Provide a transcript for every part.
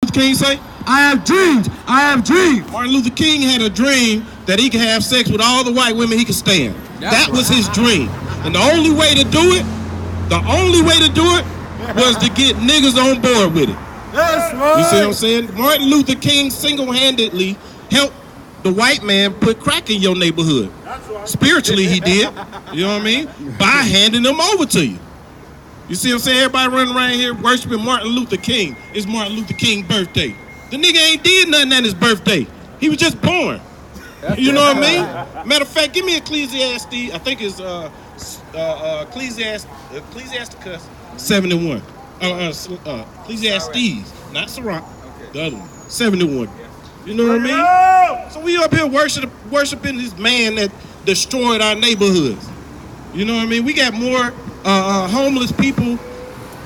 Luther King say? I have dreamed. I have dreamed. Martin Luther King had a dream that he could have sex with all the white women he could stand. That was his dream. And the only way to do it was to get niggas on board with it. That's right. You see what I'm saying? Martin Luther King single-handedly helped the white man put crack in your neighborhood. Spiritually, he did. You know what I mean? By handing them over to you. You see what I'm saying? Everybody running around here worshiping Martin Luther King. It's Martin Luther King's birthday. The nigga ain't did nothing at his birthday. He was just born. You know what I mean? Matter of fact, give me Ecclesiastes. I think it's Ecclesiasticus 71. Ecclesiastes, not Sirach. The other one, 71. You know what I mean? So we up here worshiping this man that destroyed our neighborhoods. You know what I mean? We got more homeless people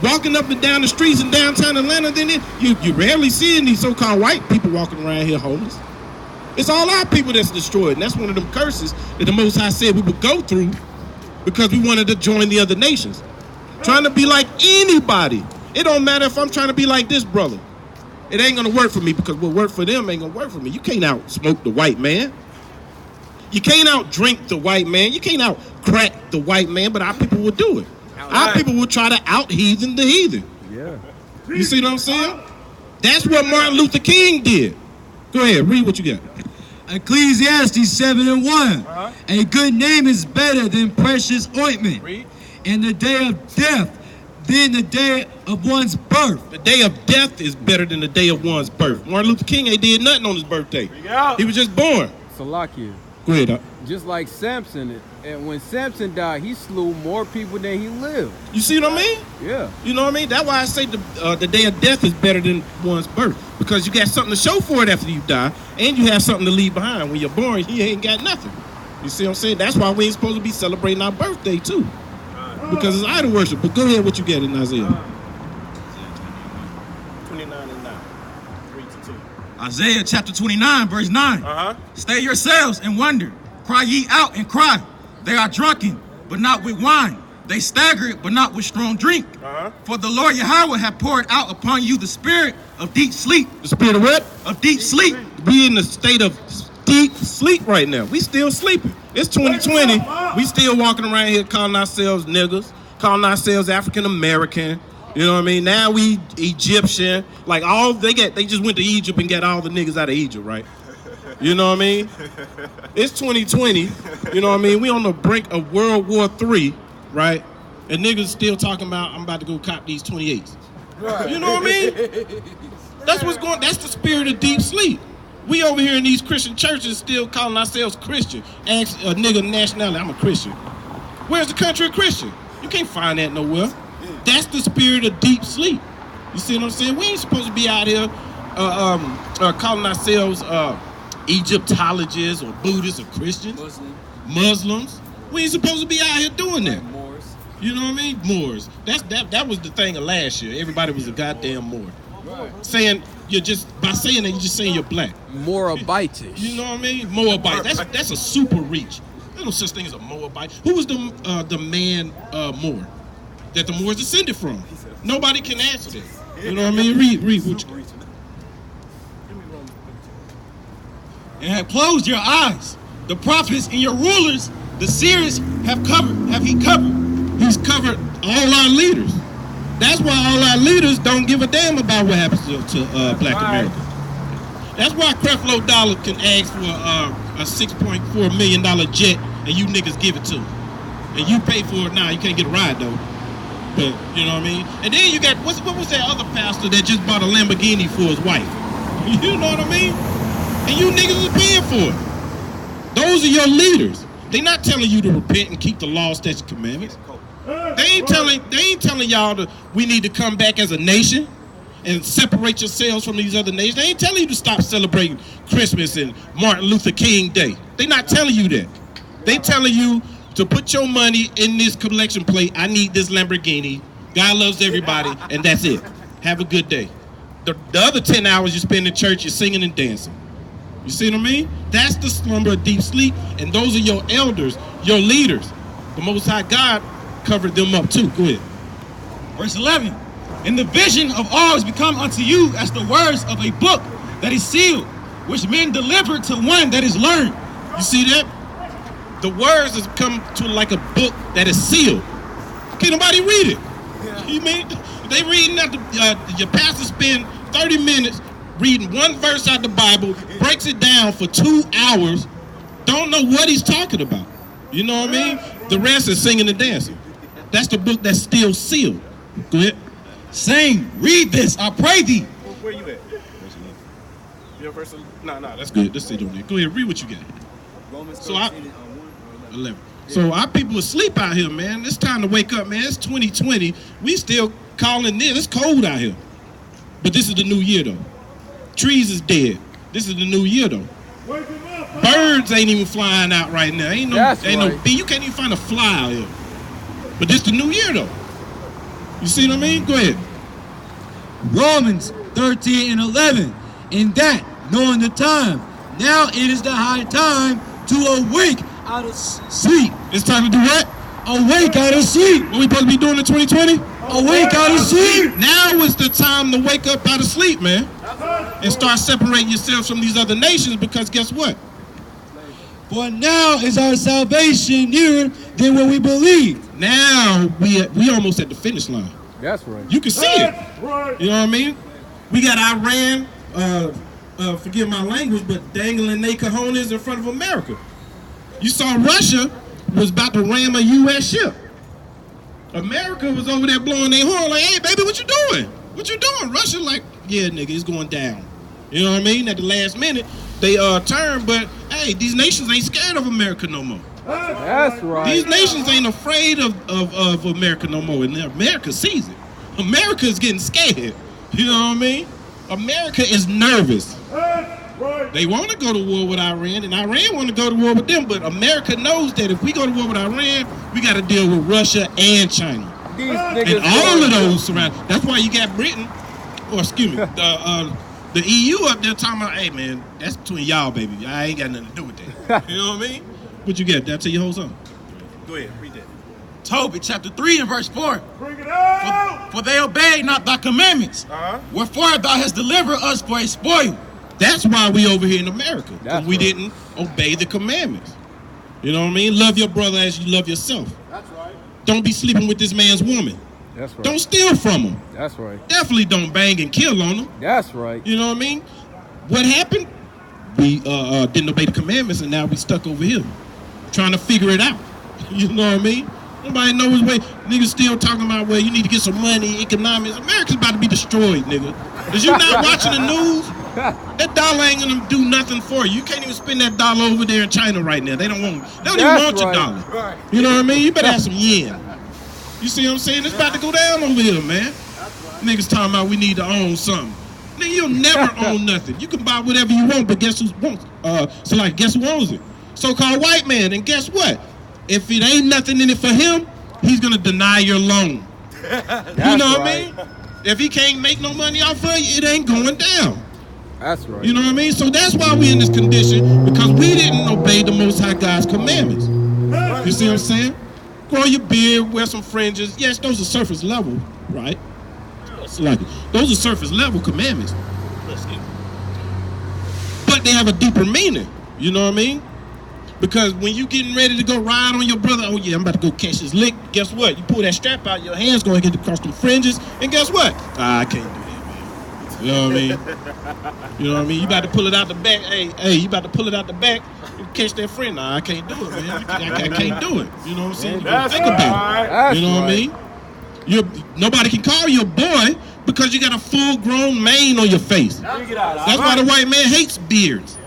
walking up and down the streets in downtown Atlanta than you rarely see these so-called white people walking around here homeless. It's all our people that's destroyed, and that's one of them curses that the Most High said we would go through because we wanted to join the other nations. Trying to be like anybody. It don't matter if I'm trying to be like this brother. It ain't gonna work for me because what worked for them ain't gonna work for me. You can't out smoke the white man. You can't out drink the white man. You can't out crack the white man, but our people will do it. Our people will try to out heathen the heathen. Yeah. You see what I'm saying? That's what Martin Luther King did. Go ahead, read what you got. Ecclesiastes 7:1. A good name is better than precious ointment. Read. In the day of death than the day of one's birth. The day of death is better than the day of one's birth. Martin Luther King ain't did nothing on his birthday. He was just born. Salakia. Go ahead, Just like Samson, and when Samson died, he slew more people than he lived. You see what I mean? Yeah. You know what I mean? That's why I say the day of death is better than one's birth. Because you got something to show for it after you die, and you have something to leave behind. When you're born, you ain't got nothing. You see what I'm saying? That's why we ain't supposed to be celebrating our birthday, too. Because it's idol worship. But go ahead, what you got in Isaiah? 29 and 9. 3-2. Isaiah chapter 29, verse 9. Stay yourselves and wonder. Cry ye out and cry. They are drunken, but not with wine. They stagger, but not with strong drink. For the Lord Yahweh hath poured out upon you the spirit of deep sleep. The spirit of what? Of deep sleep. We in the state of deep sleep right now. We still sleeping. It's 2020. We still walking around here calling ourselves niggas, calling ourselves African American. You know what I mean? Now we Egyptian. Like they just went to Egypt and got all the niggas out of Egypt, right? You know what I mean? It's 2020. You know what I mean? We on the brink of World War III, right? And niggas still talking about I'm about to go cop these 28s. Right. You know what I mean? That's what's going. That's the spirit of deep sleep. We over here in these Christian churches still calling ourselves Christian. Ask a nigga nationality, I'm a Christian. Where's the country of Christian? You can't find that nowhere. That's the spirit of deep sleep. You see what I'm saying? We ain't supposed to be out here calling ourselves Egyptologists or Buddhists or Christians. Muslims. We ain't supposed to be out here doing that. Moors. You know what I mean? Moors. That was the thing of last year. Everybody was a goddamn Moor. Right. Saying you're just saying you're black. Moabitish. You know what I mean? Moabite. That's a super reach. There's no such thing as a Moabite. Who was the man Moor that the Moors descended from? Nobody can answer that. You know what I mean? Read what you. And have closed your eyes. The prophets and your rulers, the seers have he covered. He's covered all our leaders. That's why all our leaders don't give a damn about what happens to black America. That's why Creflo Dollar can ask for a $6.4 million jet and you niggas give it to him. And you pay for it now. You can't get a ride though. But you know what I mean? And then you got, what was that other pastor that just bought a Lamborghini for his wife? You know what I mean? And you niggas are paying for it. Those are your leaders. They not telling you to repent and keep the law, statutes, and commandments. They ain't telling y'all that we need to come back as a nation and separate yourselves from these other nations. They ain't telling you to stop celebrating Christmas and Martin Luther King Day. They not telling you that. They telling you to put your money in this collection plate. I need this Lamborghini. God loves everybody, and that's it. Have a good day. The other 10 hours you spend in church, you're singing and dancing. You see what I mean? That's the slumber of deep sleep, and those are your elders, your leaders. The Most High God covered them up too. Go ahead. Verse 11. And the vision of all is become unto you as the words of a book that is sealed, which men deliver to one that is learned. You see that? The words has come to like a book that is sealed. Can't nobody read it. Yeah. You mean they reading that your pastor spend 30 minutes reading one verse out the Bible, breaks it down for 2 hours, don't know what he's talking about. You know what I mean? The rest is singing and dancing. That's the book that's still sealed. Go ahead. Sing, read this, I pray thee. Where you at? Your verse? No, that's good. Let's stay on there. Go ahead, read what you got. Romans 11. So our people asleep out here, man. It's time to wake up, man. It's 2020. We still calling this. It's cold out here. But this is the new year, though. Trees is dead. This is the new year, though. Birds ain't even flying out right now. Ain't no bee. You can't even find a fly out here. But this the new year, though. You see what I mean? Go ahead. Romans 13:11. In that, knowing the time, now it is the high time to awake out of sleep. It's time to do what? Awake out of sleep. What we supposed to be doing in 2020? Awake out of sleep. Now is the time to wake up out of sleep, man. And start separating yourselves from these other nations, because guess what? For now is our salvation nearer than what we believed. Now we almost at the finish line. That's right. You can see it. You know what I mean? We got Iran, forgive my language, but dangling their cojones in front of America. You saw Russia was about to ram a U.S. ship. America was over there blowing their horn like, hey, baby, what you doing? What you doing? Russia like, yeah, nigga, it's going down. You know what I mean? At the last minute, they turned, but hey, these nations ain't scared of America no more. That's right. These nations ain't afraid of America no more, and America sees it. America is getting scared. You know what I mean? America is nervous. They want to go to war with Iran, and Iran want to go to war with them, but America knows that if we go to war with Iran, we got to deal with Russia and China. And all of those surround. That's why you got Britain, or excuse me, the EU up there talking about, hey man, that's between y'all, baby. I ain't got nothing to do with that. You know what I mean? What you get? Did I tell you the whole song? Go ahead, read that. Tobit chapter 3 and verse 4. Bring it out! For they obeyed not thy commandments. Wherefore thou hast delivered us for a spoil. That's why we over here in America. Because we didn't obey the commandments. You know what I mean? Love your brother as you love yourself. That's right. Don't be sleeping with this man's woman. That's right. Don't steal from him. That's right. Definitely don't bang and kill on him. That's right. You know what I mean? What happened? We didn't obey the commandments, and now we stuck over here trying to figure it out. You know what I mean? Nobody knows way. Niggas still talking about, well, you need to get some money, economics. America's about to be destroyed, nigga. Is you not watching the news? That dollar ain't gonna do nothing for you. You can't even spend that dollar over there in China right now. They don't even want your dollar. Right. You know what I mean? You better have some yen. You see what I'm saying? It's about to go down over here, man. Niggas talking about we need to own something. Nigga, you'll never own nothing. You can buy whatever you want, but guess who wants? So like, guess who owns it? So-called white man. And guess what? If it ain't nothing in it for him, he's gonna deny your loan. You know what I mean? If he can't make no money off of you, it ain't going down. That's right. You know what I mean? So that's why we in this condition, because we didn't obey the Most High God's commandments. You see what I'm saying? Grow your beard, wear some fringes. Yes, those are surface level, right? Like those are surface level commandments. But they have a deeper meaning. You know what I mean? Because when you getting ready to go ride on your brother, oh yeah, I'm about to go catch this lick. Guess what? You pull that strap out, your hand's gonna get across the fringes, and guess what? I can't do that, man. You know what I mean? You know what I mean? You about to pull it out the back. Hey, you about to pull it out the back and catch that friend. Nah, I can't do it, man. I can't do it. You know what I'm saying? You gotta think about it. You know what I mean? Nobody can call you a boy because you got a full-grown mane on your face. That's why the white man hates beards.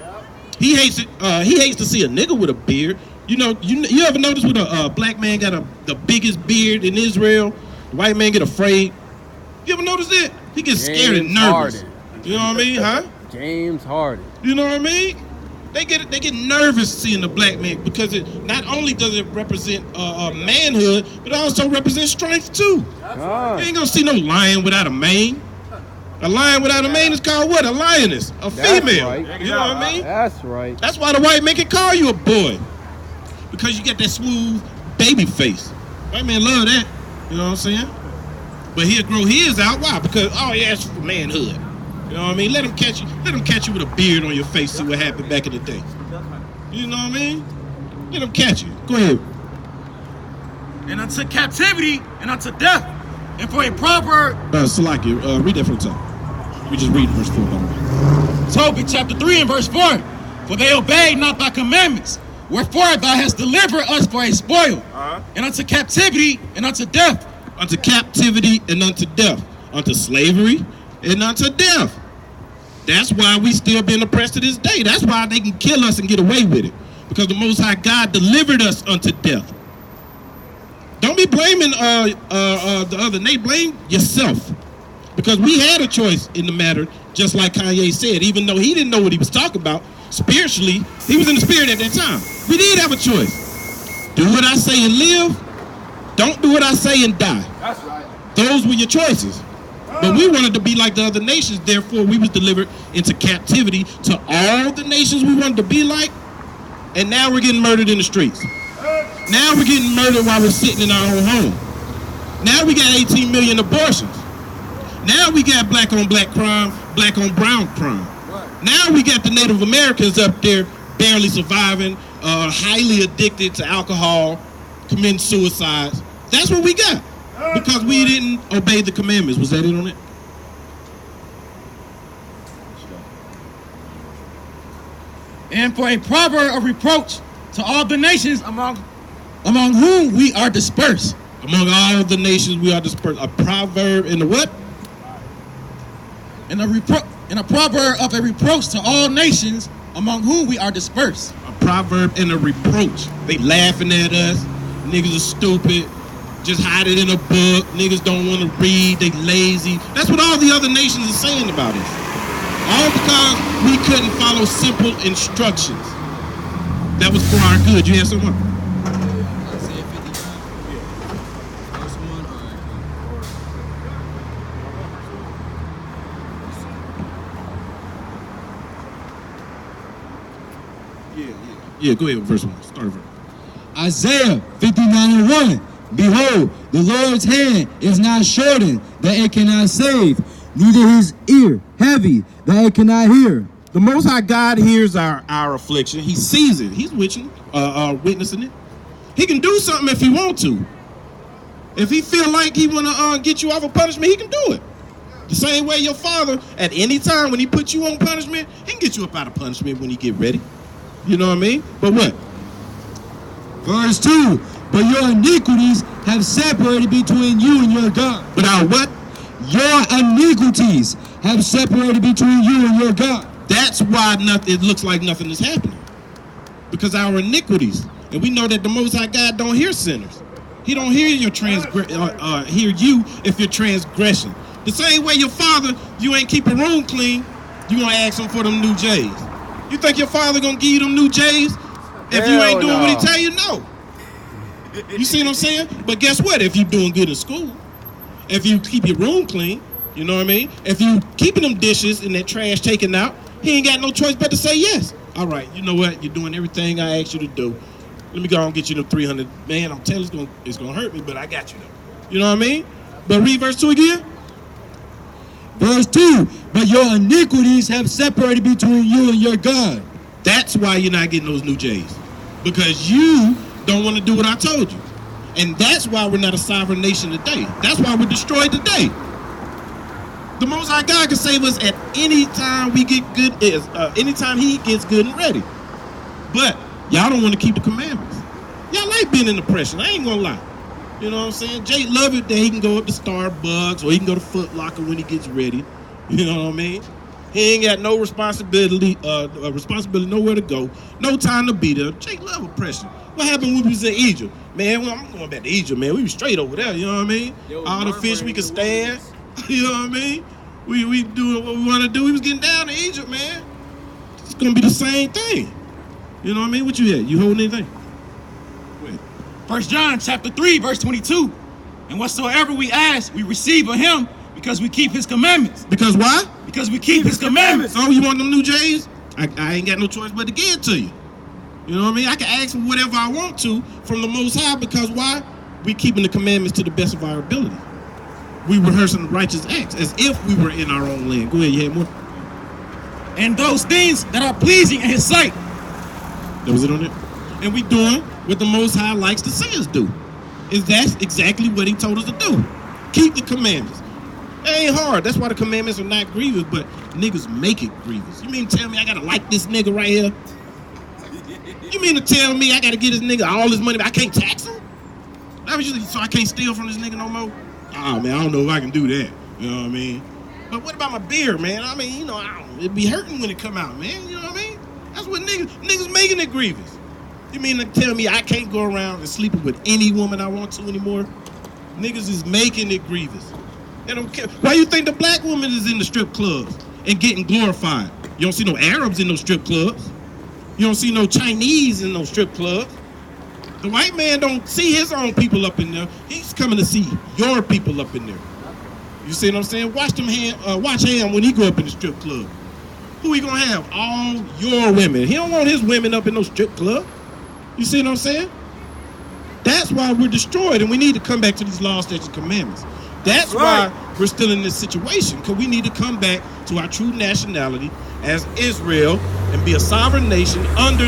He hates it. He hates to see a nigga with a beard. You know, you ever notice when a black man got the biggest beard in Israel, the white man get afraid? You ever notice that? He gets scared and nervous. You know what I mean, huh? James Harden. You know what I mean? They get nervous seeing the black man because it not only does it represent manhood, but it also represents strength too. You ain't gonna see no lion without a mane. A lion without a mane is called what? A lioness, a female. Right. You know what I mean? That's right. That's why the white man can call you a boy, because you got that smooth baby face. White man love that. You know what I'm saying? But he'll grow his out. Why? Because, oh yeah, it's for manhood. You know what I mean? Let him catch you with a beard on your face, see what happened back in the day. You know what I mean? Let him catch you. Go ahead. And unto captivity and unto death. And for a proverb. Salaki, read that from the top. We just read verse 4. Tobit chapter 3 and verse 4. For they obeyed not thy commandments. Wherefore thou hast delivered us for a spoil. And unto captivity and unto death. Unto captivity and unto death. Unto slavery and unto death. That's why we still being oppressed to this day. That's why they can kill us and get away with it. Because the Most High God delivered us unto death. Don't be blaming the other. They blame yourself. Because we had a choice in the matter, just like Kanye said. Even though he didn't know what he was talking about, spiritually, he was in the spirit at that time. We did have a choice. Do what I say and live. Don't do what I say and die. That's right. Those were your choices. But we wanted to be like the other nations. Therefore, we was delivered into captivity to all the nations we wanted to be like. And now we're getting murdered in the streets. Now we're getting murdered while we're sitting in our own home. Now we got 18 million abortions. Now we got black on black crime, black on brown crime. Now we got the Native Americans up there barely surviving, highly addicted to alcohol, committing suicides. That's what we got. Because we didn't obey the commandments. Was that it on it? And for a proverb of reproach to all the nations among whom we are dispersed. Among all the nations we are dispersed. A proverb in the what? And a proverb of a reproach to all nations among whom we are dispersed. A proverb and a reproach. They laughing at us. Niggas are stupid. Just hide it in a book. Niggas don't want to read. They lazy. That's what all the other nations are saying about us. All because we couldn't follow simple instructions. That was for our good. You had someone? Yeah, go ahead with verse 1. Start verse. Isaiah 59:1. Behold, the Lord's hand is not shortened, that it cannot save, neither his ear heavy, that it cannot hear. The Most High God hears our affliction. He sees it. He's witnessing it. He can do something if he want to. If he feel like he want to get you off of punishment, he can do it. The same way your father, at any time when he puts you on punishment, he can get you up out of punishment when he get ready. You know what I mean? But what? Verse 2. But your iniquities have separated between you and your God. But our what? Your iniquities have separated between you and your God. That's why it looks like nothing is happening. Because our iniquities. And we know that the Most High God don't hear sinners. He don't hear your hear you if you're transgression. The same way your father, you ain't keep a room clean, you gonna ask him for them new J's. You think your father gonna give you them new J's if you ain't doing what he tell you? No. You see what I'm saying? But guess what? If you doing good in school, if you keep your room clean, you know what I mean? If you keeping them dishes and that trash taken out, he ain't got no choice but to say yes. All right, you know what? You're doing everything I asked you to do. Let me go and get you the 300. Man, I'm telling you, it's gonna hurt me, but I got you though. You know what I mean? But read verse 2 again. Verse 2. But your iniquities have separated between you and your God. That's why you're not getting those new J's. Because you don't want to do what I told you. And that's why we're not a sovereign nation today. That's why we're destroyed today. The Most High God can save us at any time we get good, anytime he gets good and ready. But y'all don't want to keep the commandments. Y'all like being in oppression. I ain't gonna lie. You know what I'm saying? Jay love it that he can go up to Starbucks or he can go to Foot Locker when he gets ready. You know what I mean? He ain't got no responsibility nowhere to go, no time to be there. Jay love oppression. What happened when we was in Egypt? Man, I'm going back to Egypt, man. We was straight over there, you know what I mean? All the fish we could stand, you know what I mean? We doing what we want to do. We was getting down to Egypt, man. It's going to be the same thing. You know what I mean? What you had? You holding anything? Wait. 1 John chapter 3, verse 22. And whatsoever we ask, we receive of him because we keep his commandments. Because why? Because we keep his commandments. So you want them new J's? I ain't got no choice but to give it to you. You know what I mean? I can ask for whatever I want to from the Most High because why? We keeping the commandments to the best of our ability. we rehearsing the righteous acts as if we were in our own land. Go ahead, you had more? And those things that are pleasing in his sight. That was it on it? And we doing what the Most High likes to see us do. That's exactly what he told us to do. Keep the commandments. It ain't hard. That's why the commandments are not grievous, but niggas make it grievous. You mean to tell me I gotta like this nigga right here? You mean to tell me I gotta get this nigga all his money, but I can't tax him? So I can't steal from this nigga no more? Oh man, I don't know if I can do that. You know what I mean? But what about my beer, man? I mean, you know, it'd be hurting when it come out, man. You know what I mean? That's what niggas making it grievous. You mean to tell me I can't go around and sleep with any woman I want to anymore? Niggas is making it grievous. They don't care. Why you think the black woman is in the strip clubs and getting glorified? You don't see no Arabs in those strip clubs. You don't see no Chinese in those strip clubs. The white man don't see his own people up in there. He's coming to see your people up in there. You see what I'm saying? Watch him when he go up in the strip club. Who he gonna have? All your women. He don't want his women up in no strip club. You see what I'm saying? That's why we're destroyed, and we need to come back to these laws, statutes, and commandments. That's why we're still in this situation, because we need to come back to our true nationality as Israel and be a sovereign nation under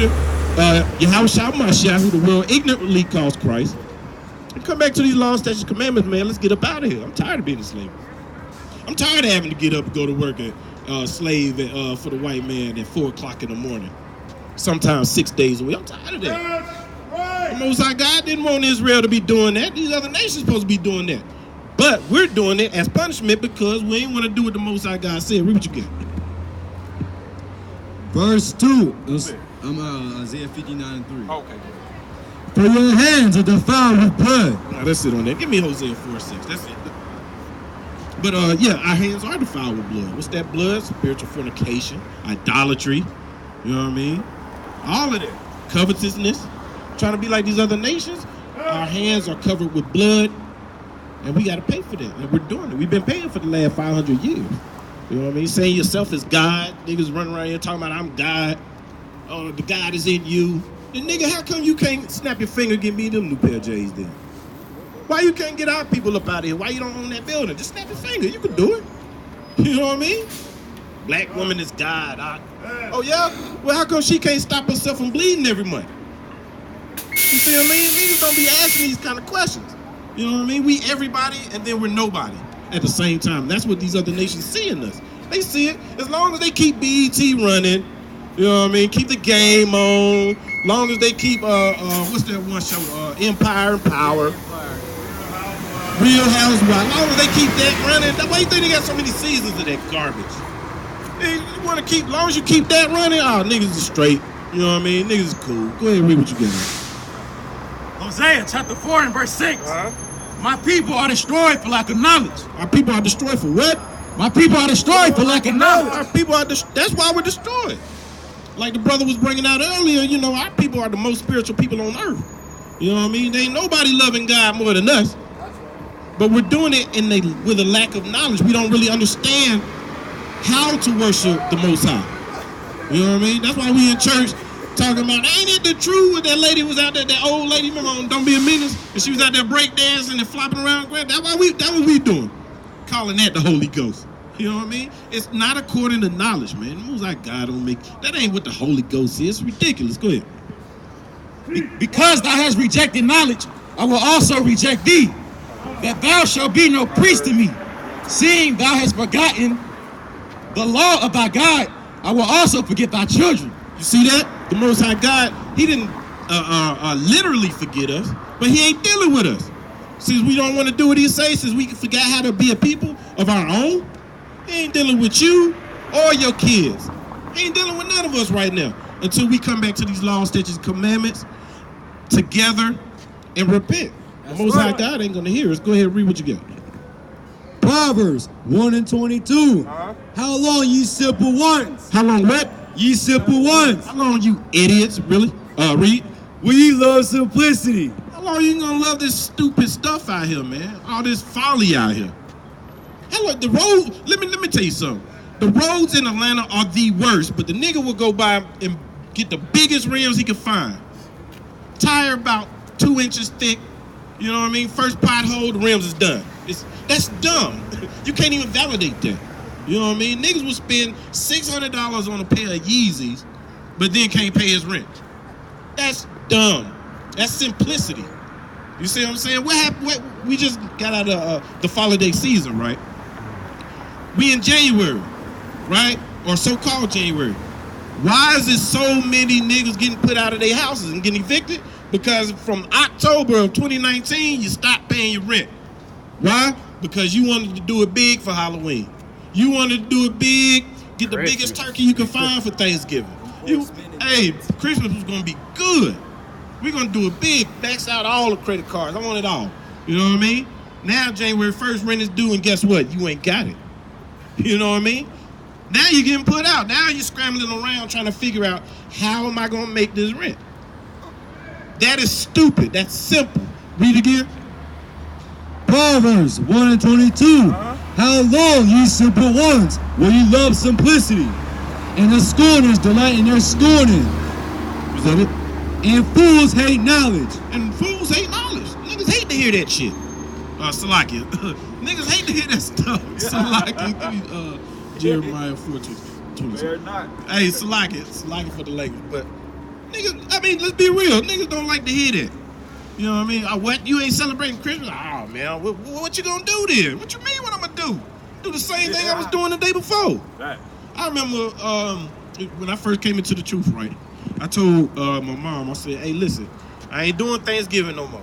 Yahushua Mashiach, who the world ignorantly calls Christ. And come back to these laws, statutes, and commandments, man. Let's get up out of here. I'm tired of being a slave. I'm tired of having to get up and go to work as slave for the white man at 4 o'clock in the morning. Sometimes 6 days a week. I'm tired of that. The Most High God didn't want Israel to be doing that. These other nations supposed to be doing that. But we're doing it as punishment because we ain't want to do what the Most High God said. Read what you get. Verse 2. I'm Isaiah 59:3. Okay. For your hands are defiled with blood. Now that's it on that. Give me Hosea 4:6. That's it. But yeah, our hands are defiled with blood. What's that blood? Spiritual fornication, idolatry. You know what I mean? All of that. Covetousness. Trying to be like these other nations. Our hands are covered with blood. And we got to pay for that. And we're doing it. We've been paying for the last 500 years. You know what I mean? Saying yourself is God. Niggas running around here talking about I'm God. Oh, the God is in you. Then nigga, how come you can't snap your finger and give me them new pair of J's then? Why you can't get our people up out of here? Why you don't own that building? Just snap your finger. You can do it. You know what I mean? Black woman is God. Oh yeah? Well, how come she can't stop herself from bleeding every month? You see what I mean? Niggas don't be asking these kind of questions. You know what I mean? We everybody and then we're nobody at the same time. That's what these other nations see in us. They see it. As long as they keep BET running, you know what I mean? Keep the game on. As long as they keep, what's that one show? Empire and Power. Real Housewives. As long as they keep that running. Why you think they got so many seasons of that garbage? You want to keep, as long as you keep that running, niggas is straight. You know what I mean? Niggas is cool. Go ahead and read what you get. Hosea chapter 4 and verse 6. My people are destroyed for lack of knowledge. Our people are destroyed for what? My people are destroyed for lack of knowledge. Our people are that's why we're destroyed. Like the brother was bringing out earlier, you know, our people are the most spiritual people on earth. You know what I mean? There ain't nobody loving God more than us. But we're doing it with a lack of knowledge. We don't really understand how to worship the Most High. You know what I mean? That's why we in church talking about, ain't it the truth when that lady was out there, that old lady, remember on Don't Be a Menace? And she was out there breakdancing and flopping around. That's what we doing. Calling that the Holy Ghost. You know what I mean? It's not according to knowledge, man. The Most High God don't make, that ain't what the Holy Ghost is. It's ridiculous. Go ahead. Because thou hast rejected knowledge, I will also reject thee, that thou shalt be no priest to me. Seeing thou hast forgotten the law of thy God, I will also forget thy children. You see that? The Most High God, he didn't literally forget us, but he ain't dealing with us. Since we don't want to do what he says, since we forgot how to be a people of our own, he ain't dealing with you or your kids. He ain't dealing with none of us right now until we come back to these laws, statutes, and commandments together and repent. The Most High God ain't going to hear us. Go ahead and read what you got. Proverbs 1 and 22. How long, ye simple ones? How long what? Ye simple ones. How long, you idiots? Really? Read. Will ye love simplicity? How long you gonna love this stupid stuff out here, man? All this folly out here. Hell, the road. Let me tell you something. The roads in Atlanta are the worst, but the nigga will go by and get the biggest rims he can find. Tire about 2 inches thick. You know what I mean? First pothole, the rims is done. That's dumb. You can't even validate that. You know what I mean? Niggas will spend $600 on a pair of Yeezys, but then can't pay his rent. That's dumb. That's simplicity. You see what I'm saying? What happened? We just got out of the holiday season, right? We in January, right? Or so-called January. Why is there so many niggas getting put out of their houses and getting evicted? Because from October of 2019, you stopped paying your rent. Why? Because you wanted to do it big for Halloween. You wanted to do it big, get the biggest turkey you can find for Thanksgiving. Hey, Christmas was gonna be good. We're gonna do it big, max out all the credit cards. I want it all. You know what I mean? Now January 1st rent is due, and guess what? You ain't got it. You know what I mean? Now you're getting put out. Now you're scrambling around trying to figure out, how am I gonna make this rent? That is stupid. That's simple. Read again. Proverbs 1 and 22. How long, ye simple ones, will ye love simplicity? And the scorners delight in their scorning. Is that it? And fools hate knowledge. And fools hate knowledge. Niggas hate to hear that shit. Salakia. Niggas hate to hear that stuff. Salakia. Give me Jeremiah 4:20. Hey, Salakia for the Lakers. But niggas, I mean, let's be real. Niggas don't like to hear that. You know what I mean? What? You ain't celebrating Christmas? Oh, man. What you gonna do then? What you mean what I'm gonna do? Do the same thing I was doing the day before. Right. I remember when I first came into the truth, right? I told my mom, I said, hey, listen, I ain't doing Thanksgiving no more.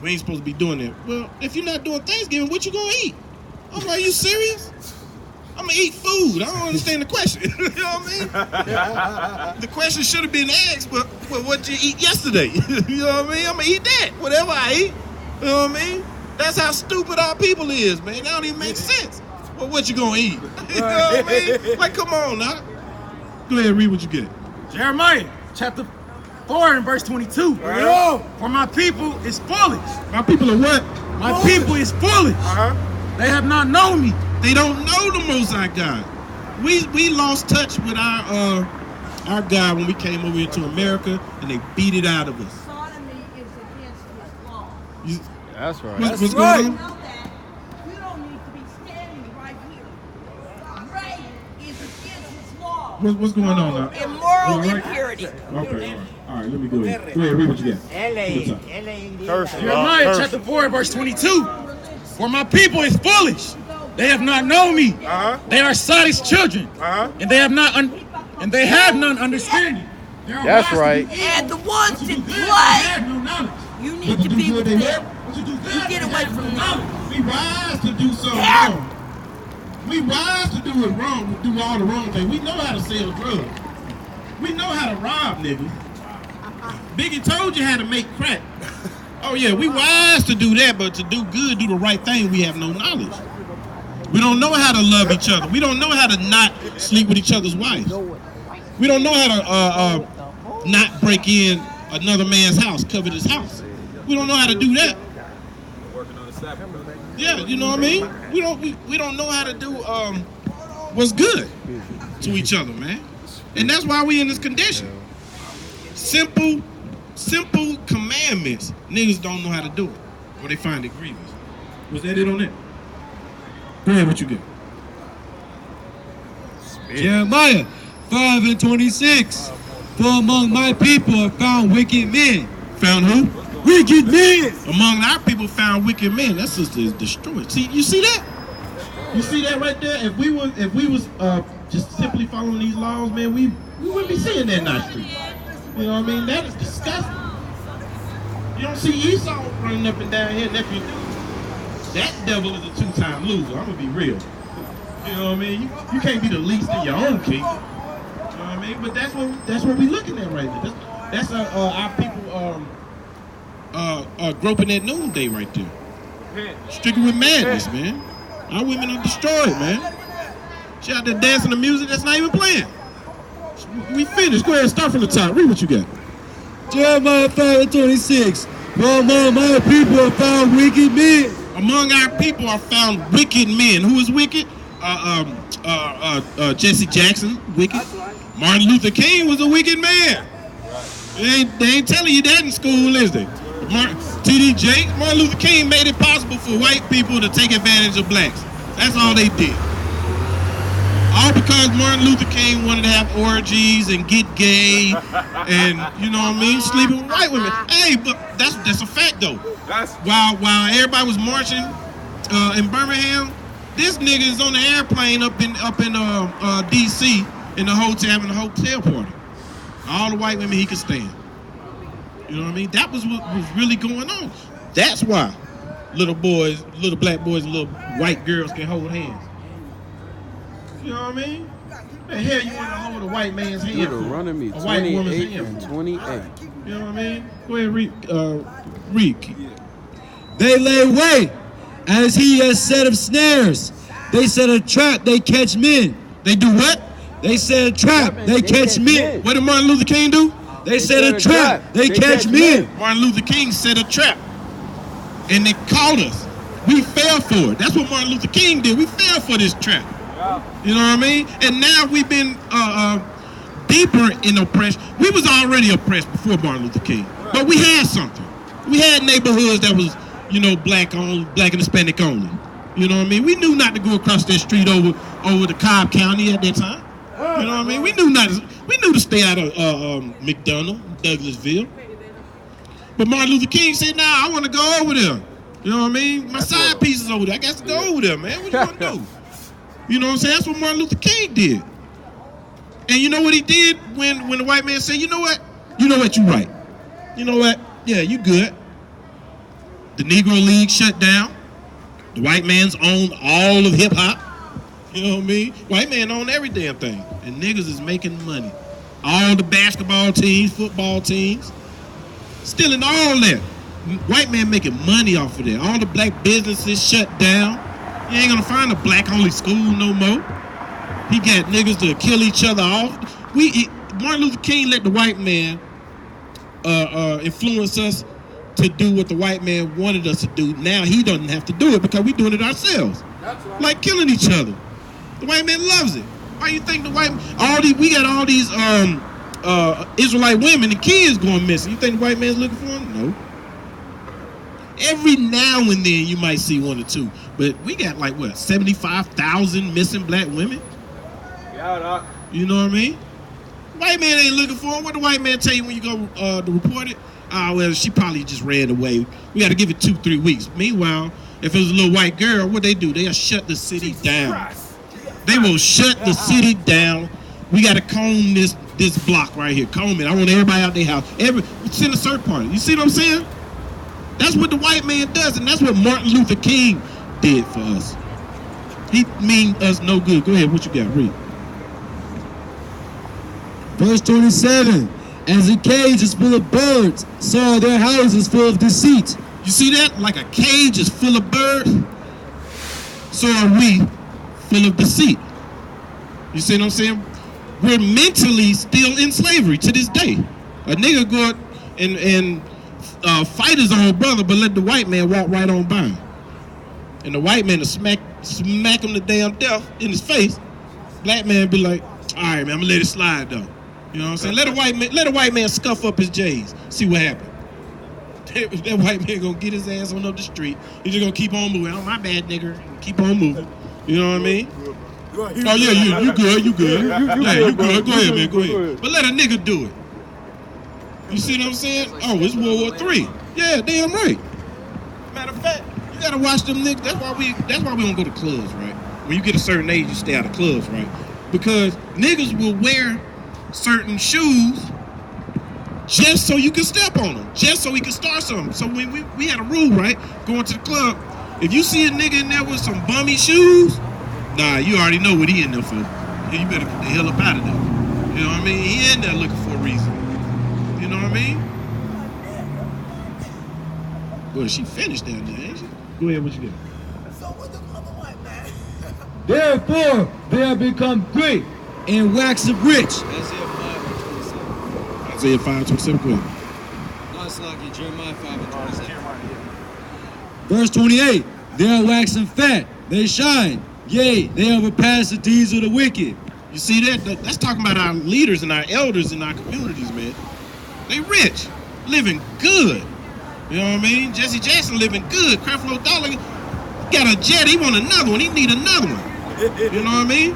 We ain't supposed to be doing that. Well, if you're not doing Thanksgiving, what you gonna eat? I'm like, you serious? I'm gonna eat food. I don't understand the question. You know what I mean? The question should have been asked, but what'd you eat yesterday? You know what I mean? I'm gonna eat that, whatever I eat. You know what I mean? That's how stupid our people is, man. That don't even make sense. Well, what you gonna eat? You know what I mean? Like, come on now. Go ahead, read what you get. Jeremiah chapter 4 and verse 22. Right. For my people is foolish. My people are what? My people is foolish. They have not known me. They don't know the Most High God. We lost touch with our God when we came over here to America, and they beat it out of us. Sodomy is against his law. That's right. What's going on? You know that. You don't need to be standing right here. Rape is against his law. What's going on now? Immoral impurity. Okay, all right, let me go ahead. Go ahead, read what you got. Jeremiah chapter 4 and verse 22. For my people is foolish. They have not known me. They are Sodom's children, and they have none understanding. That's right. And the ones that play, you need to be with them. You get away from them. We rise to do something wrong. We rise to do it wrong. We do all the wrong things. We know how to sell drugs. We know how to rob niggas. Biggie told you how to make crack. Oh yeah, we wise to do that, but to do good, do the right thing, we have no knowledge. We don't know how to love each other. We don't know how to not sleep with each other's wives. We don't know how to not break in another man's house, covet his house. We don't know how to do that. Yeah, you know what I mean? We don't know how to do what's good to each other, man. And that's why we in this condition. Simple commandments, niggas don't know how to do it, or they find it grievous. Was that it on that? Go ahead, what you get? Jeremiah 5 and 26. For among my people are found wicked men. Found who? Wicked men. Among our people found wicked men. That sister is destroyed. See, you see that? You see that right there? If we was just simply following these laws, man, we wouldn't be seeing that in our streets. You know what I mean? That is disgusting. You don't see Esau running up and down here, nephew. That devil is a two-time loser. I'm gonna be real. You know what I mean? You can't be the least in your own king. You know what I mean? But that's what we looking at right now. That's our people groping at noonday right there. Stricken with madness, man. Our women are destroyed, man. She out there dancing to music that's not even playing. We finished. Go ahead and start from the top. Read what you got. Jeremiah 5 and 26. For among my people are found wicked men. Among our people are found wicked men. Who is wicked? Jesse Jackson, wicked. Martin Luther King was a wicked man. They ain't telling you that in school, is they? T.D. Jakes, Martin Luther King made it possible for white people to take advantage of blacks. That's all they did. All because Martin Luther King wanted to have orgies and get gay and, you know what I mean, sleeping with white women. Hey, but that's a fact though. While everybody was marching in Birmingham, this nigga is on the airplane up in D.C. in the hotel having a hotel party. All the white women he could stand. You know what I mean? That was what was really going on. That's why little black boys and little white girls can hold hands. You know what I mean? The hell you want to hold a white man's hand? You're running me a white woman's 28 hand. and 28. You know what I mean? Go ahead, read. They lay wait, as he has set of snares. They set a trap, they catch men. They do what? They set a trap, they catch men. What did Martin Luther King do? They set a trap, they catch men. Martin Luther King set a trap, and they caught us. We fell for it. That's what Martin Luther King did. We fell for this trap. You know what I mean? And now we've been deeper in oppression. We was already oppressed before Martin Luther King, but we had something. We had neighborhoods that was, you know, black and Hispanic only. You know what I mean? We knew not to go across that street over to Cobb County at that time. You know what I mean? We knew to stay out of McDonough, Douglasville. But Martin Luther King said, "Nah, I want to go over there." You know what I mean? My side piece is over there. I got to go over there, man. What you want to do? You know what I'm saying? That's what Martin Luther King did. And you know what he did when the white man said, you know what, you right. You know what? Yeah, you good. The Negro League shut down. The white man's owned all of hip hop. You know what I mean? White man own every damn thing. And niggas is making money. All the basketball teams, football teams, stealing all that. White man making money off of that. All the black businesses shut down. You ain't gonna find a black-only school no more. He got niggas to kill each other off. Martin Luther King let the white man influence us to do what the white man wanted us to do. Now he doesn't have to do it because we're doing it ourselves. That's right. Like killing each other. The white man loves it. Why you think we got all these Israelite women and kids going missing? You think the white man's looking for them? No. Every now and then you might see one or two, but we got like what, 75,000 missing black women? Yeah, you know what I mean? White man ain't looking for them. What the white man tell you when you go to report it? Well, she probably just ran away. We got to give it 2-3 weeks. Meanwhile, if it was a little white girl, what they do? They'll shut the city down. They will shut the city down. We got to comb this block right here. Comb it. I want everybody out their house. Send a search party. You see what I'm saying? That's what the white man does, and that's what Martin Luther King did for us. He mean us no good. Go ahead, what you got? Read. Verse 27. As a cage is full of birds, so are their houses full of deceit. You see that? Like a cage is full of birds, so are we full of deceit. You see what I'm saying? We're mentally still in slavery to this day. A nigga go out and fight his own brother, but let the white man walk right on by him. And the white man will smack him to damn death in his face. Black man be like, all right, man, I'm gonna let it slide though. You know what I'm saying? Let a white man scuff up his J's. See what happens. That white man gonna get his ass on up the street. He's just gonna keep on moving. Oh, my bad, nigga. Keep on moving. You know what I mean? Oh yeah, you good. You good. Hey, you good. Go ahead, man. Go ahead. But let a nigga do it. You see what I'm saying? Oh, it's World War III. Yeah, damn right. Matter of fact, you gotta watch them niggas. That's why we don't go to clubs, right? When you get a certain age, you stay out of clubs, right? Because niggas will wear certain shoes just so you can step on them, just so we can start something. So when we had a rule, right? Going to the club, if you see a nigga in there with some bummy shoes, nah, you already know what he in there for. You better get the hell up out of there. You know what I mean? He in there looking for a reason. You know what I mean? Well, she finished down there, ain't she? Go ahead, what you got? So what the other white man? Therefore, they have become great and waxen rich. Isaiah 5:27. Go ahead. No, it's like Jeremiah 5:27. Verse 28. They are waxen fat, they shine. Yea, they overpass the deeds of the wicked. You see that? That's talking about our leaders and our elders in our communities, man. They rich, living good. You know what I mean? Jesse Jackson living good. Creflo Dollar got a jet. He want another one. He need another one. You know what I mean?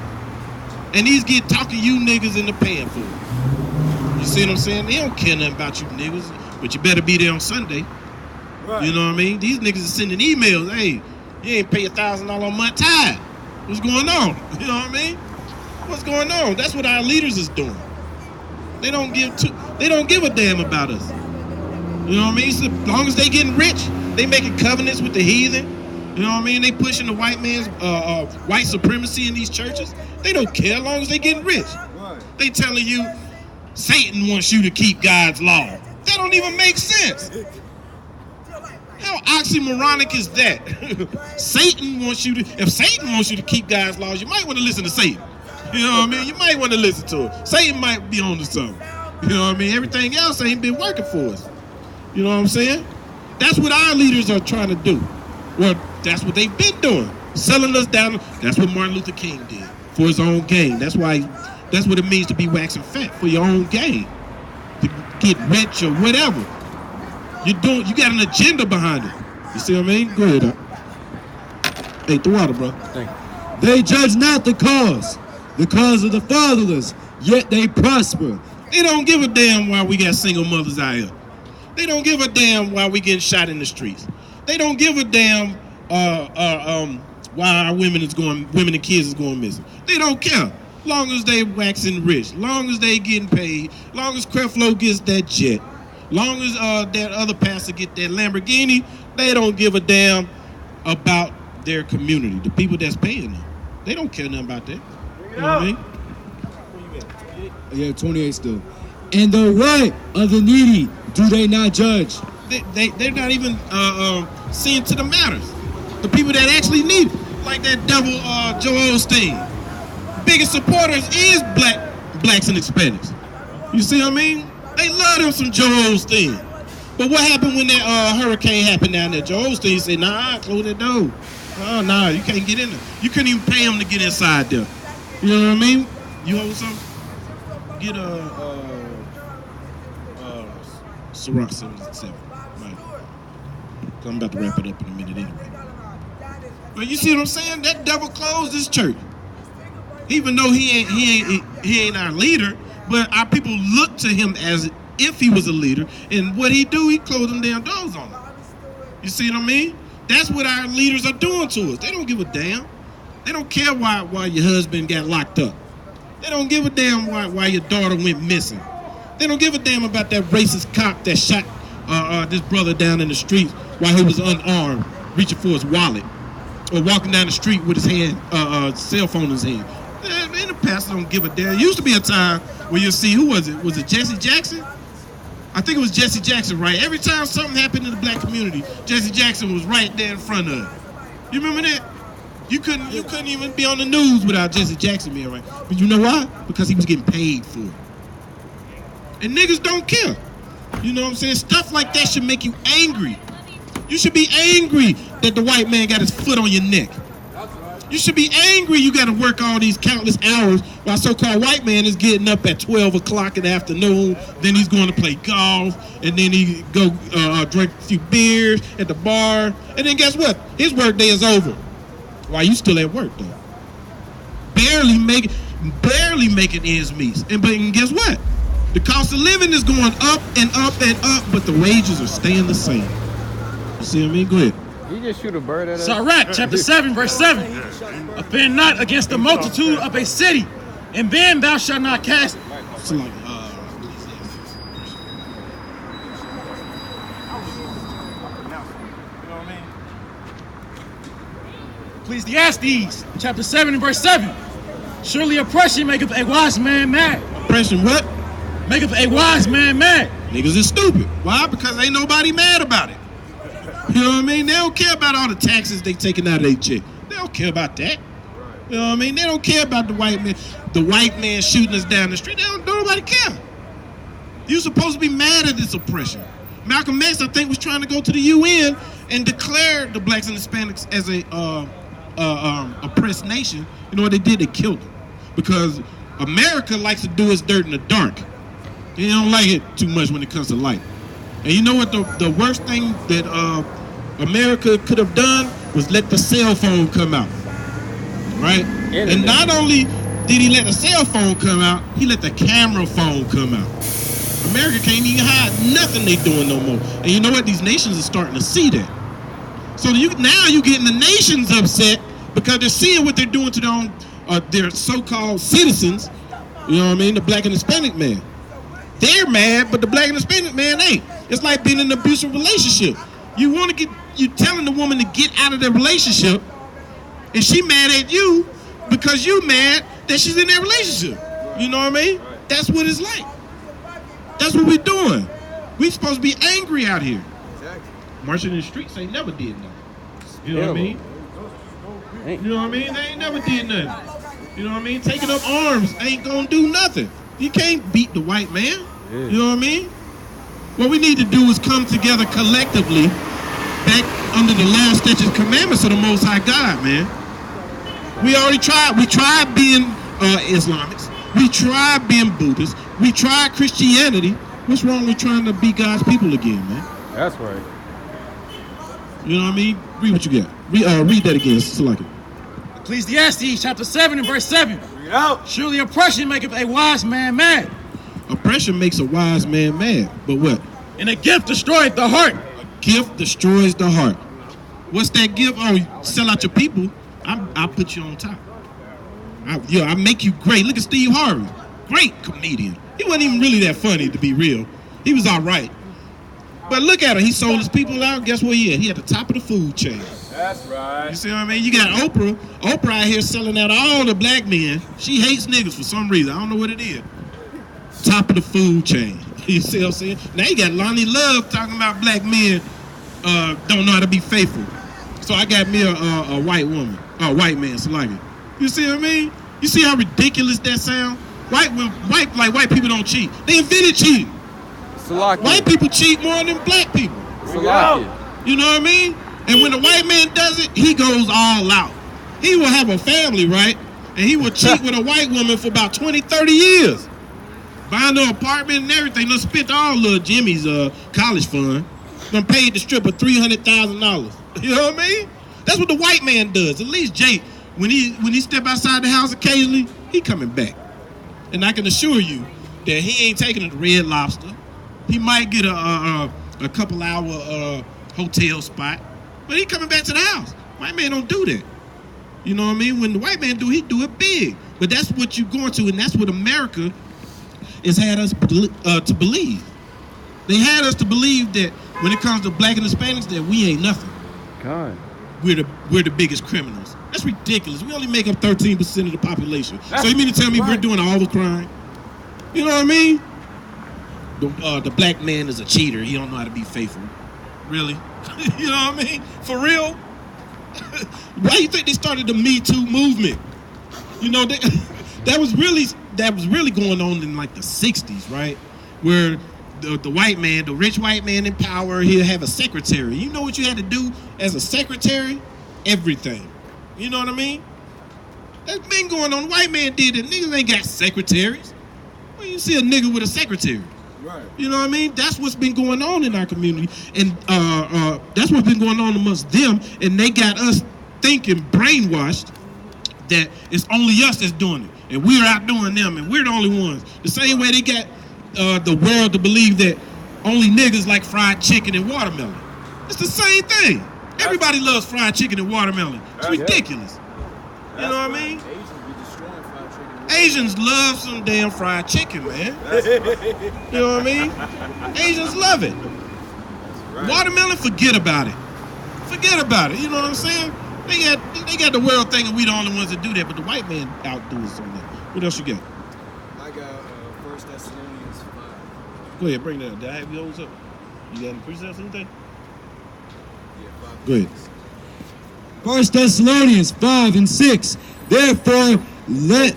And these get talking you niggas in the paying for it. You see what I'm saying? They don't care nothing about you niggas, but you better be there on Sunday. Right. You know what I mean? These niggas are sending emails. Hey, you ain't pay $1,000 a month tithe. What's going on? You know what I mean? What's going on? That's what our leaders is doing. They don't give a damn about us. You know what I mean? So as long as they getting rich, they making covenants with the heathen. You know what I mean? They pushing the white man's white supremacy in these churches. They don't care as long as they getting rich. Right. They telling you Satan wants you to keep God's law. That don't even make sense. How oxymoronic is that? Satan wants you to. If Satan wants you to keep God's laws, you might want to listen to Satan. You know what I mean? You might want to listen to him. Satan might be on to something. You know what I mean? Everything else ain't been working for us. You know what I'm saying? That's what our leaders are trying to do. Well, that's what they've been doing. Selling us down. That's what Martin Luther King did for his own gain. That's what it means to be waxing fat, for your own gain. To get rich or whatever. You got an agenda behind it. You see what I mean? Go ahead. Hey, the water, bro. Thank you. They judge not the cause of the fatherless, yet they prosper. They don't give a damn why we got single mothers out here. They don't give a damn why we getting shot in the streets. They don't give a damn why our women and kids is going missing. They don't care. Long as they waxing rich, long as they getting paid, long as Creflo gets that jet, long as that other pastor get that Lamborghini, they don't give a damn about their community, the people that's paying them. They don't care nothing about that. You know what I mean? Yeah, 28 still. And the right of the needy do they not judge? They're not even seeing to the matters. The people that actually need it. Like that devil Joel Osteen. Biggest supporters is blacks and Hispanics. You see what I mean? They love them some Joel Osteen. But what happened when that hurricane happened down there? Joel Osteen said, nah, close that door. Oh, nah, you can't get in there. You couldn't even pay him to get inside there. You know what I mean? You hold something? Get Ciroc 77. Right. I'm about to wrap it up in a minute anyway. But you see what I'm saying? That devil closed this church. Even though he ain't our leader, but our people look to him as if he was a leader. And what he do, he closed them damn doors on them. You see what I mean? That's what our leaders are doing to us. They don't give a damn. They don't care why your husband got locked up. They don't give a damn why your daughter went missing. They don't give a damn about that racist cop that shot this brother down in the street while he was unarmed, reaching for his wallet, or walking down the street with his cell phone in his hand. Man, the pastor don't give a damn. It used to be a time where you see, who was it? Was it Jesse Jackson? I think it was Jesse Jackson, right? Every time something happened in the black community, Jesse Jackson was right there in front of it. You remember that? You couldn't even be on the news without Jesse Jackson being right. But you know why? Because he was getting paid for it. And niggas don't care. You know what I'm saying? Stuff like that should make you angry. You should be angry that the white man got his foot on your neck. You should be angry you got to work all these countless hours while so-called white man is getting up at 12 o'clock in the afternoon. Then he's going to play golf, and then he go drink a few beers at the bar. And then guess what? His work day is over. Why you still at work, though? Barely making ends meet. But guess what? The cost of living is going up and up and up, but the wages are staying the same. You see what I mean? Go ahead. You just shoot a bird at us. Sirach, chapter 7, verse 7. Offend not against the multitude of a city, and then thou shalt not cast. So like, Ecclesiastes, chapter 7 and verse 7. Surely oppression maketh a wise man mad. Oppression what? Maketh a wise man mad. Niggas is stupid. Why? Because ain't nobody mad about it. You know what I mean? They don't care about all the taxes they taking out of their check. They don't care about that. You know what I mean? They don't care about the white man shooting us down the street. Don't nobody care. You're supposed to be mad at this oppression. Malcolm X, I think, was trying to go to the UN and declare the blacks and Hispanics as a oppressed nation. You know what they did? They killed them. Because America likes to do its dirt in the dark. They don't like it too much when it comes to light. And you know what the worst thing that America could have done was let the cell phone come out, right? And not only did he let the cell phone come out, he let the camera phone come out. America can't even hide nothing they doing no more. And you know what? These nations are starting to see that. So now you're getting the nations upset because they're seeing what they're doing to their so-called citizens. You know what I mean? The black and Hispanic man. They're mad, but the black and Hispanic man ain't. It's like being in an abusive relationship. You telling the woman to get out of the relationship, and she mad at you because you mad that she's in that relationship. You know what I mean? That's what it's like. That's what we're doing. We supposed to be angry out here. Marching in the streets ain't never did nothing. You know what I mean? You know what I mean? They ain't never did nothing. You know what I mean? Taking up arms ain't gonna do nothing. You can't beat the white man. You know what I mean? What we need to do is come together collectively back under the law, statutes, commandments of the Most High God, man. We already tried. We tried being Islamics. We tried being Buddhists. We tried Christianity. What's wrong with trying to be God's people again, man? That's right. You know what I mean? Read what you got. Read that again. It's like it. Ecclesiastes chapter 7 and verse 7. Read out. Surely oppression maketh a wise man mad, Oppression makes a wise man mad. But what? and a gift destroyeth the heart. A gift destroys the heart. What's that gift? Oh, you sell out your people. I'll put you on top. I make you great. Look at Steve Harvey. Great comedian. He wasn't even really that funny, to be real. He was all right. But look at him. He sold his people out. Guess where he at? He at the top of the food chain. That's right. You see what I mean? You got Oprah. Oprah out here selling out all the black men. She hates niggas for some reason. I don't know what it is. Top of the food chain. You see what I'm saying? Now you got Lonnie Love talking about black men don't know how to be faithful. So I got me a white woman. A white man, so like it. You see what I mean? You see how ridiculous that sound? White people don't cheat. They invented cheating. Salakia. White people cheat more than black people. Salakia. You know what I mean? And when the white man does it, he goes all out. He will have a family, right? And he will cheat with a white woman for about 20, 30 years. Buying an apartment and everything. Done spent all little Jimmy's college fund. Done paid the stripper $300,000. You know what I mean? That's what the white man does. At least Jake, when he step outside the house occasionally, he coming back. And I can assure you that he ain't taking a Red Lobster. He might get a couple hour hotel spot, but he coming back to the house. White man don't do that. You know what I mean? When the white man do, he do it big. But that's what you're going to, and that's what America has had us to believe. They had us to believe that when it comes to black and Hispanics, that we ain't nothing. God. We're the biggest criminals. That's ridiculous. We only make up 13% of the population. So you mean to tell me we're doing all the crime? You know what I mean? The black man is a cheater. He don't know how to be faithful. Really? You know what I mean? For real? Why do you think they started the Me Too movement? You know, that was really going on in like the 60s, right? Where the white man, the rich white man in power, he'll have a secretary. You know what you had to do as a secretary? Everything. You know what I mean? That's been going on. The white man did it. Niggas ain't got secretaries. Well, you see a nigga with a secretary. Right. You know what I mean? That's what's been going on in our community. And that's what's been going on amongst them. And they got us thinking, brainwashed, that it's only us that's doing it. And we're outdoing them, and we're the only ones. The same way they got the world to believe that only niggas like fried chicken and watermelon. It's the same thing. Everybody loves fried chicken and watermelon. It's ridiculous. You know what I mean? Asians love some damn fried chicken, man. You know what I mean? Asians love it. Watermelon, forget about it. Forget about it. You know what I'm saying? They got the world thinking we the only ones that do that, but the white man outdo us on that. What else you got? I got 1 Thessalonians 5. Go ahead, bring that up. Did I have yours up? You got any precepts or anything? Yeah, 5. Go ahead. 1 Thessalonians 5 and 6. Therefore let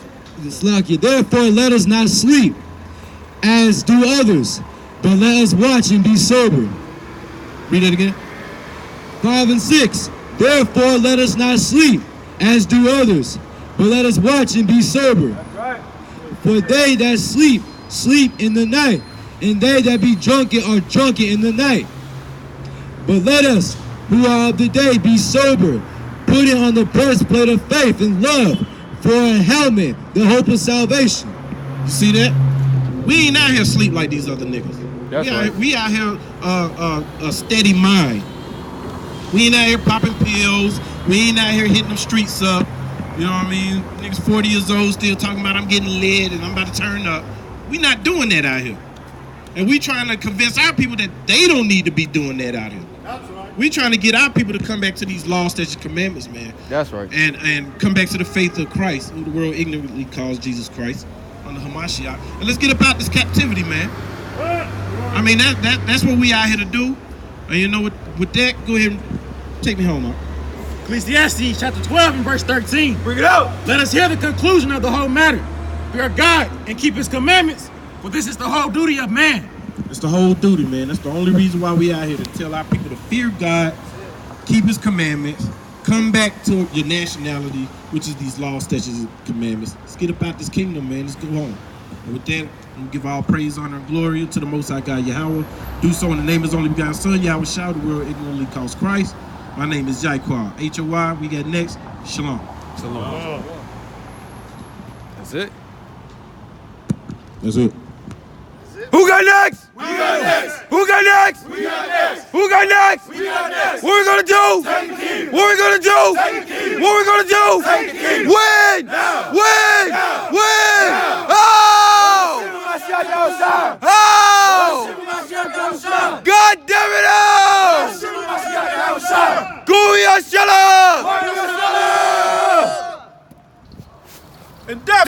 us not sleep, as do others, but let us watch and be sober. Read that again. 5 and 6. Therefore let us not sleep, as do others, but let us watch and be sober. That's right. For they that sleep, sleep in the night, and they that be drunken are drunken in the night. But let us, who are of the day, be sober, putting on the breastplate of faith and love, for a helmet, the hope of salvation. You see that? We ain't out here sleep like these other niggas. That's right. We out here a steady mind. We ain't out here popping pills. We ain't out here hitting them streets up. You know what I mean? Niggas 40 years old still talking about I'm getting lit and I'm about to turn up. We not doing that out here. And we trying to convince our people that they don't need to be doing that out here. That's right. We trying to get our people to come back to these laws, statutes, commandments, man. That's right. And come back to the faith of Christ, who the world ignorantly calls Jesus Christ, on the Hamashiach. And let's get about this captivity, man. I mean, that's what we out here to do. And you know, with that, go ahead and take me home, man. Ecclesiastes chapter 12 and verse 13. Bring it out. Let us hear the conclusion of the whole matter. Fear God and keep his commandments, for this is the whole duty of man. It's the whole duty, man. That's the only reason why we out here, to tell our people to fear God, keep his commandments, come back to your nationality, which is these laws, statutes, and commandments. Let's get about this kingdom, man. Let's go home. And with that, we give all praise, honor, and glory to the Most High God, Yahweh. Do so in the name of his only begotten Son, Yahweh Shah, the world ignorantly calls Christ. My name is Jaiquan. HOI. We got next. Shalom. Shalom. That's it. That's it. Who got next? We got next. Who got next? We got next. Who got next? We got next. What we gonna do? Take the kingdom. What we gonna do? Take the kingdom. What we gonna do? Take the kingdom. Win! Now. Win! Now. Win!